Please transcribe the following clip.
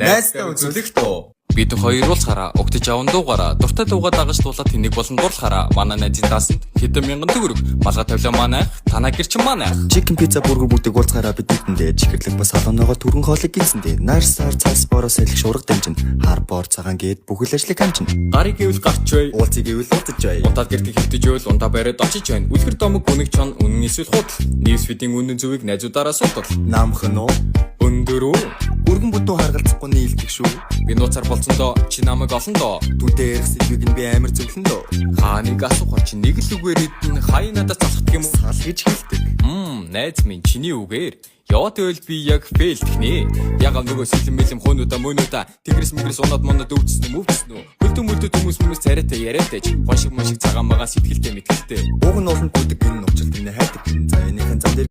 Найстай үзүүлэх тоо. Бид хоёр уулзахаараа өгтөж аван дуугаараа дуртай дуугаа дагаж туулаад тэнийг болон дурлахаараа манай найзын даасанд хэдэн мянган төгрөг малгай тавилаа манай танаа гэрчин манай Chicken pizza burger бүгдийг уулзахаараа бид нийтэндээ чихэрлэг бас халуунагаа түргэн хоолыг гинсэндээ нар сар цас бороос элэх шурга дамжин хар бор цагаан гээд бүхэл ажлыг хамчин гарыг гэвэл гарч бай уулзыг гэвэл уулзаж бай унтаад гэртийг хэвтэж байвал унтаа бариад очиж байна үлгэр домог үнэг чон үнэн эсвэл худал ньюсфидийн үнэн зөвийг найзуудаараа судал намхан уу өндөрөө өргөн бүтэн харгалзахгүй нийлдэг шүү би нууцаар болцондоо чи намайг олон доо түнтэй ярих сэдвийг нь би амар зөвлөн дөө хааныг асуухаар чи нэг л үгээр хэдэн хай надад залхах юм уу сал гэж хэлдэг найз минь чиний үгээр яваад байвал би яг фейлдэх нэ ягаал нөгөө сэлэм мэлэм хөнөөдө мөнөөдө тэгрэс мэгрэс унаад манад өвчсөн үү хөлтөн мөлтөд хүмүүс царайтай яриатай ч гоншиг моншиг цагаан магаа сэтгэлтэй мэтгэлтэй уг нь олон бүдэг гин нууцлт энэ хайдаг за энийхэн зам дээр